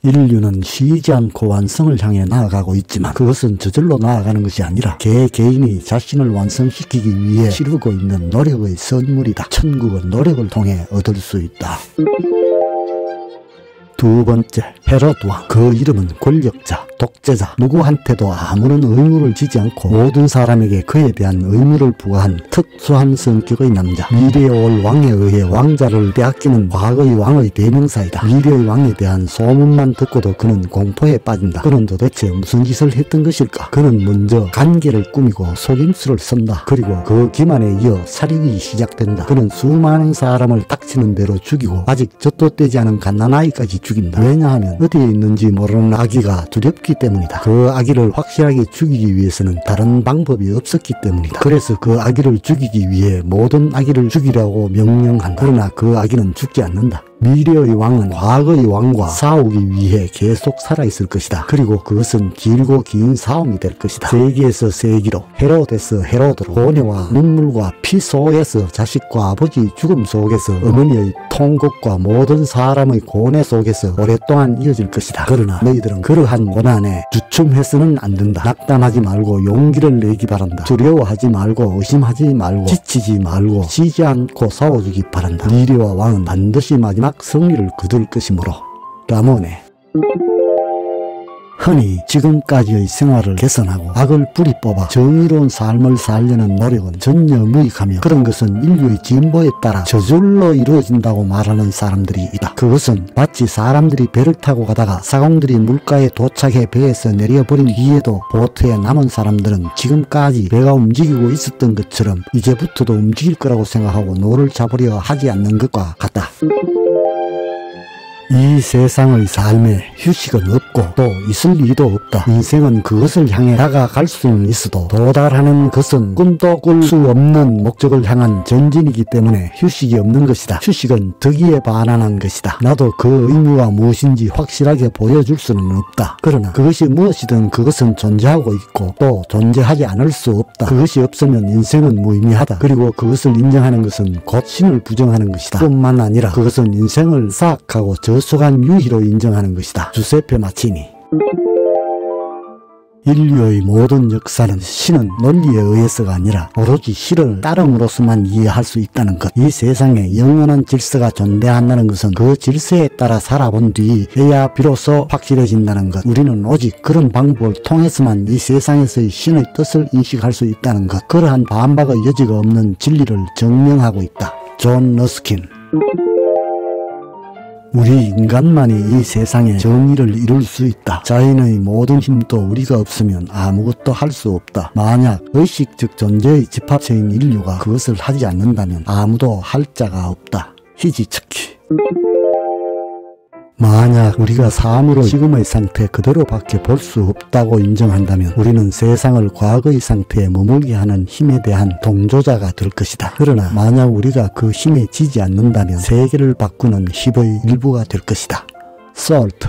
인류는 쉬지 않고 완성을 향해 나아가고 있지만 그것은 저절로 나아가는 것이 아니라 개개인이 자신을 완성시키기 위해 치르고 있는 노력의 선물이다. 천국은 노력을 통해 얻을 수 있다. 두 번째, 헤롯 왕. 그 이름은 권력자, 독재자, 누구한테도 아무런 의무를 지지 않고 모든 사람에게 그에 대한 의무를 부과한 특수한 성격의 남자. 미래에 올 왕에 의해 왕자를 빼앗기는 과거의 왕의 대명사이다. 미래의 왕에 대한 소문만 듣고도 그는 공포에 빠진다. 그는 도대체 무슨 짓을 했던 것일까? 그는 먼저 간계를 꾸미고 속임수를 쓴다. 그리고 그 기만에 이어 살인이 시작된다. 그는 수많은 사람을 닥치는 대로 죽이고 아직 젖도되지 않은 갓난아이까지 죽인다. 왜냐하면 어디에 있는지 모르는 아기가 두렵기 때문이다. 그 아기를 확실하게 죽이기 위해서는 다른 방법이 없었기 때문이다. 그래서 그 아기를 죽이기 위해 모든 아기를 죽이라고 명령한다. 그러나 그 아기는 죽지 않는다. 미래의 왕은 과거의 왕과 싸우기 위해 계속 살아있을 것이다. 그리고 그것은 길고 긴 싸움이 될 것이다. 세기에서 세기로, 헤롯에서 헤롯으로, 고뇌와 눈물과 피 속에서 자식과 아버지 죽음 속에서 어머니의 통곡과 모든 사람의 고뇌 속에서 오랫동안 이어질 것이다. 그러나 너희들은 그러한 고난에 주춤해서는 안 된다. 낙담하지 말고 용기를 내기 바란다. 두려워하지 말고 의심하지 말고 지치지 말고 쉬지 않고 싸워주기 바란다. 미래와 왕은 반드시 마지막 승리를 거둘 것이므로. 라모네. 흔히 지금까지의 생활을 개선하고 악을 뿌리 뽑아 정의로운 삶을 살려는 노력은 전혀 무익하며 그런 것은 인류의 진보에 따라 저절로 이루어진다고 말하는 사람들이 있다. 그것은 마치 사람들이 배를 타고 가다가 사공들이 물가에 도착해 배에서 내려버린 뒤에도 보트에 남은 사람들은 지금까지 배가 움직이고 있었던 것처럼 이제부터도 움직일 거라고 생각하고 노를 잡으려 하지 않는 것과 같다. 이 세상의 삶에 휴식은 없고 또 있을 리도 없다. 인생은 그것을 향해 다가갈 수는 있어도 도달하는 것은 꿈도 꿀 수 없는 목적을 향한 전진이기 때문에 휴식이 없는 것이다. 휴식은 덕이에 반환한 것이다. 나도 그 의무가 무엇인지 확실하게 보여줄 수는 없다. 그러나 그것이 무엇이든 그것은 존재하고 있고 또 존재하지 않을 수 없다. 그것이 없으면 인생은 무의미하다. 그리고 그것을 인정하는 것은 곧 신을 부정하는 것이다. 뿐만 아니라 그것은 인생을 사악하고 저속한 유희로 인정하는 것이다. 주세페 마치니. 인류의 모든 역사는 신은 논리에 의해서가 아니라 오로지 신을 따름으로서만 이해할 수 있다는 것. 이 세상에 영원한 질서가 존재한다는 것은 그 질서에 따라 살아본 뒤에야 비로소 확실해진다는 것. 우리는 오직 그런 방법을 통해서만 이 세상에서의 신의 뜻을 인식할 수 있다는 것. 그러한 반박의 여지가 없는 진리를 증명하고 있다. 존 러스킨. 우리 인간만이 이 세상에 정의를 이룰 수 있다. 자연의 모든 힘도 우리가 없으면 아무것도 할 수 없다. 만약 의식적 존재의 집합체인 인류가 그것을 하지 않는다면 아무도 할 자가 없다. 히지츠키. 만약 우리가 삶으로 지금의 상태 그대로밖에 볼 수 없다고 인정한다면 우리는 세상을 과거의 상태에 머물게 하는 힘에 대한 동조자가 될 것이다. 그러나 만약 우리가 그 힘에 지지 않는다면 세계를 바꾸는 힘의 일부가 될 것이다. 솔트.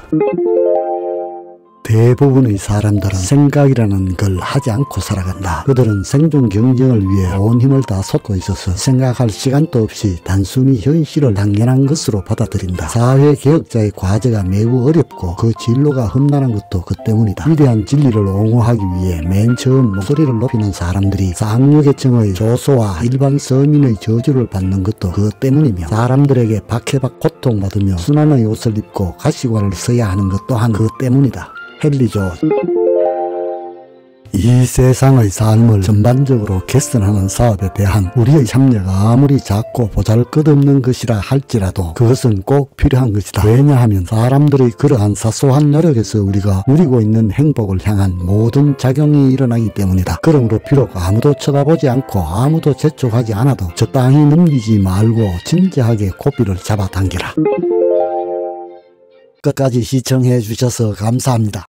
대부분의 사람들은 생각이라는 걸 하지 않고 살아간다. 그들은 생존 경쟁을 위해 온 힘을 다 쏟고 있어서 생각할 시간도 없이 단순히 현실을 당연한 것으로 받아들인다. 사회개혁자의 과제가 매우 어렵고 그 진로가 험난한 것도 그 때문이다. 위대한 진리를 옹호하기 위해 맨 처음 목소리를 높이는 사람들이 쌍류계층의 조소와 일반 서민의 저주를 받는 것도 그 때문이며 사람들에게 박해받고 고통받으며 순환의 옷을 입고 가시관을 써야 하는 것 또한 그 때문이다. 헨리 조지. 이 세상의 삶을 전반적으로 개선하는 사업에 대한 우리의 참여가 아무리 작고 보잘것없는 것이라 할지라도 그것은 꼭 필요한 것이다. 왜냐하면 사람들의 그러한 사소한 노력에서 우리가 누리고 있는 행복을 향한 모든 작용이 일어나기 때문이다. 그러므로 비록 아무도 쳐다보지 않고 아무도 재촉하지 않아도 적당히 넘기지 말고 진지하게 고비를 잡아당기라. 끝까지 시청해 주셔서 감사합니다.